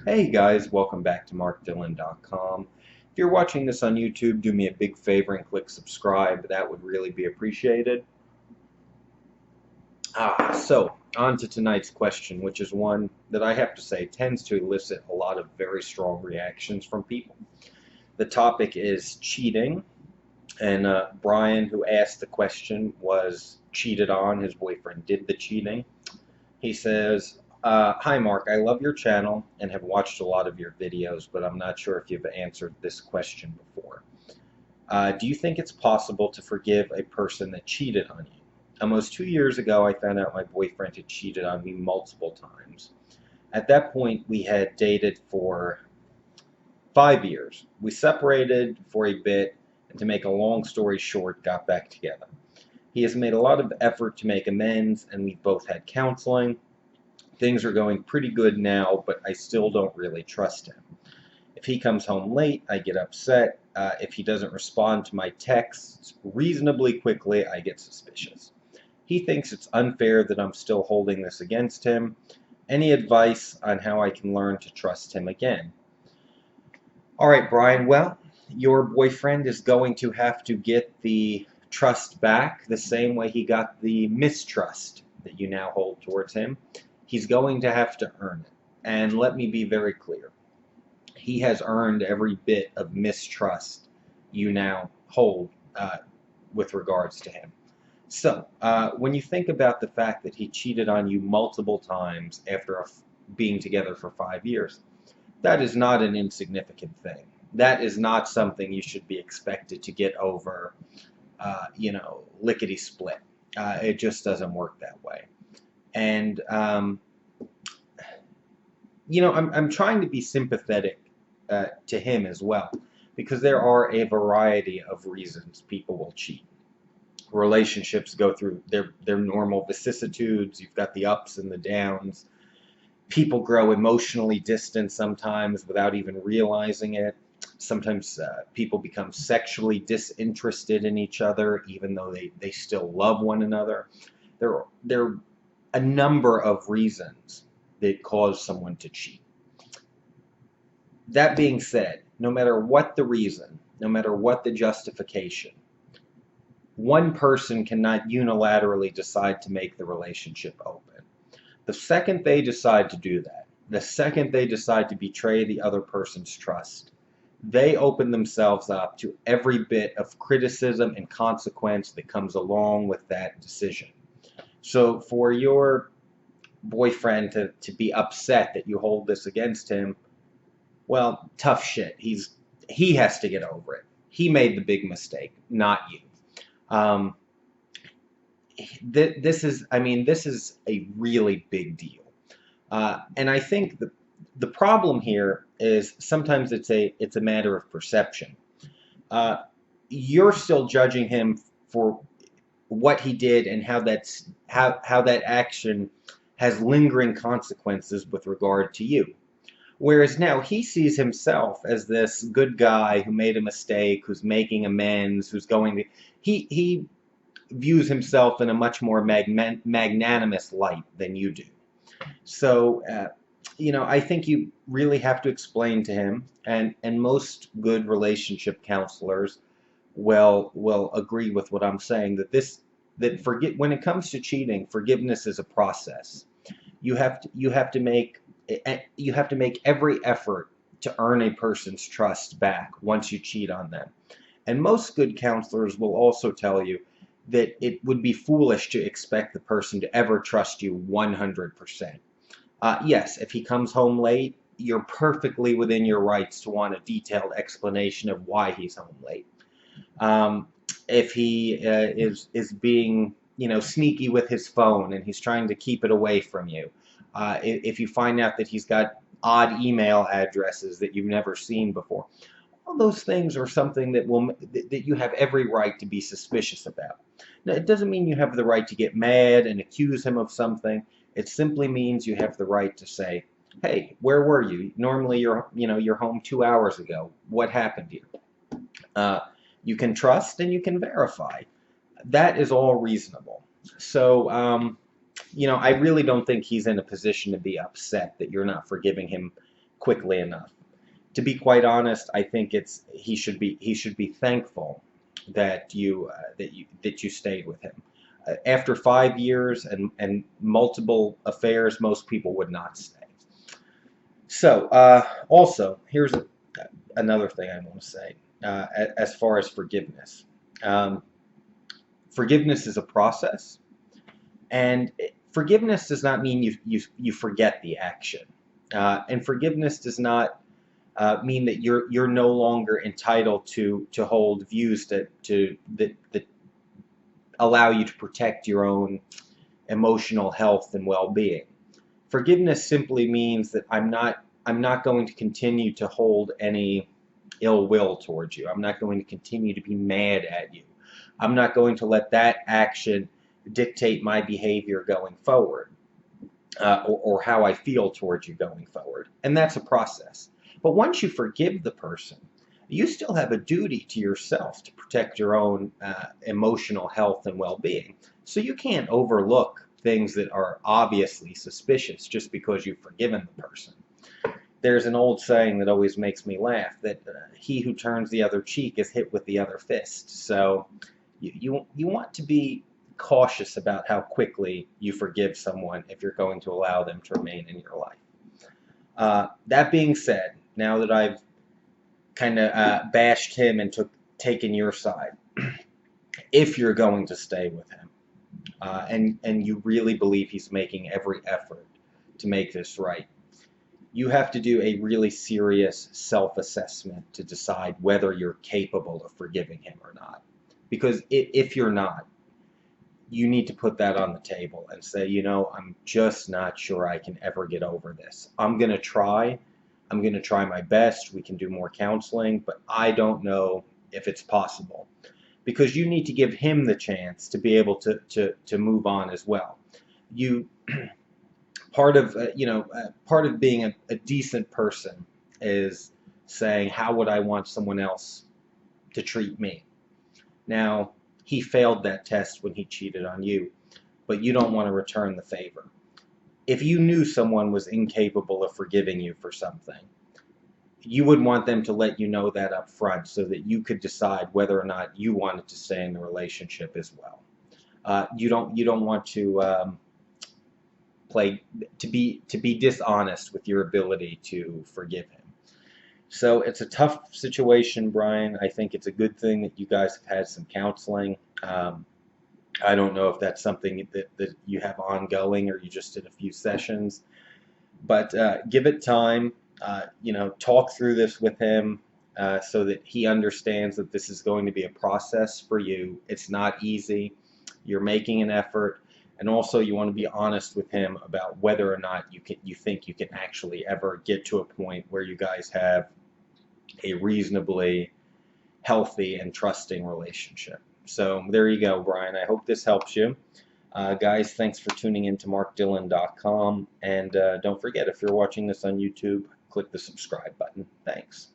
Hey guys, welcome back to markdillon.com. If you're watching this on YouTube, do me a big favor and click subscribe. That would really be appreciated. So on to tonight's question, which is one that I have to say tends to elicit a lot of very strong reactions from people. The topic is cheating, and Brian, who asked the question, was cheated on. His boyfriend did the cheating. He says, hi Mark, I love your channel and have watched a lot of your videos, but I'm not sure if you've answered this question before. Do you think it's possible to forgive a person that cheated on you? Almost 2 years ago, I found out my boyfriend had cheated on me multiple times. At that point, we had dated for 5 years. We separated for a bit, and to make a long story short, got back together. He has made a lot of effort to make amends, and we've both had counseling. Things are going pretty good now, but I still don't really trust him. If he comes home late, I get upset. If he doesn't respond to my texts reasonably quickly, I get suspicious. He thinks it's unfair that I'm still holding this against him. Any advice on how I can learn to trust him again? All right, Brian, well, your boyfriend is going to have to get the trust back the same way he got the mistrust that you now hold towards him. He's going to have to earn it. And let me be very clear. He has earned every bit of mistrust you now hold with regards to him. So, when you think about the fact that he cheated on you multiple times after being together for 5 years, that is not an insignificant thing. That is not something you should be expected to get over, lickety split. It just doesn't work that way. And I'm trying to be sympathetic to him as well, because there are a variety of reasons people will cheat. Relationships go through their normal vicissitudes. You've got the ups and the downs. People grow emotionally distant sometimes without even realizing it. Sometimes people become sexually disinterested in each other, even though they still love one another. There are a number of reasons that cause someone to cheat. That being said, no matter what the reason, no matter what the justification, one person cannot unilaterally decide to make the relationship open. The second they decide to do that, the second they decide to betray the other person's trust, they open themselves up to every bit of criticism and consequence that comes along with that decision. So for your boyfriend to be upset that you hold this against him, well, tough shit. He has to get over it. He made the big mistake, not you. This is a really big deal. And I think the problem here is sometimes it's a matter of perception. You're still judging him for what he did and how that action has lingering consequences with regard to you. Whereas now he sees himself as this good guy who made a mistake, who's making amends, who's going to he views himself in a much more magnanimous light than you do. So, I think you really have to explain to him, and most good relationship counselors will agree with what I'm saying, when it comes to cheating, forgiveness is a process. You have to make every effort to earn a person's trust back once you cheat on them. And most good counselors will also tell you that it would be foolish to expect the person to ever trust you 100%. Yes, if he comes home late, you're perfectly within your rights to want a detailed explanation of why he's home late. If he is being sneaky with his phone and he's trying to keep it away from you, if you find out that he's got odd email addresses that you've never seen before, all those things are something that you have every right to be suspicious about. Now, it doesn't mean you have the right to get mad and accuse him of something. It simply means you have the right to say, "Hey, where were you? Normally you're home 2 hours ago. What happened here?" You can trust and you can verify. That is all reasonable. So, I really don't think he's in a position to be upset that you're not forgiving him quickly enough. To be quite honest, I think he should be thankful that you stayed with him. After 5 years and multiple affairs, most people would not stay. So, also, here's another thing I want to say as far as forgiveness. Um, Forgiveness is a process, and forgiveness does not mean you forget the action, and forgiveness does not mean that you're no longer entitled to hold views that allow you to protect your own emotional health and well-being. Forgiveness simply means that I'm not going to continue to hold any ill will towards you. I'm not going to continue to be mad at you. I'm not going to let that action dictate my behavior going forward, or how I feel towards you going forward. And that's a process. But once you forgive the person, you still have a duty to yourself to protect your own emotional health and well-being. So you can't overlook things that are obviously suspicious just because you've forgiven the person. There's an old saying that always makes me laugh, that he who turns the other cheek is hit with the other fist. So you want to be cautious about how quickly you forgive someone if you're going to allow them to remain in your life. That being said, now that I've kind of bashed him and taken your side, if you're going to stay with him, and you really believe he's making every effort to make this right, you have to do a really serious self-assessment to decide whether you're capable of forgiving him or not. Because if you're not, you need to put that on the table and say, you know, I'm just not sure I can ever get over this. I'm going to try. I'm going to try my best. We can do more counseling, but I don't know if it's possible. Because you need to give him the chance to be able to move on as well. You part of part of being a decent person is saying, how would I want someone else to treat me? Now, he failed that test when he cheated on you, but you don't want to return the favor. If you knew someone was incapable of forgiving you for something, you would want them to let you know that up front so that you could decide whether or not you wanted to stay in the relationship as well. You don't want to be dishonest with your ability to forgive him. So it's a tough situation, Brian. I think it's a good thing that you guys have had some counseling. I don't know if that's something that you have ongoing or you just did a few sessions, but give it time. Talk through this with him so that he understands that this is going to be a process for you. It's not easy. You're making an effort. And also you want to be honest with him about whether or not you think you can actually ever get to a point where you guys have a reasonably healthy and trusting relationship. So there you go, Brian. I hope this helps you. Guys, thanks for tuning in to markdillon.com. And don't forget, if you're watching this on YouTube, click the subscribe button. Thanks.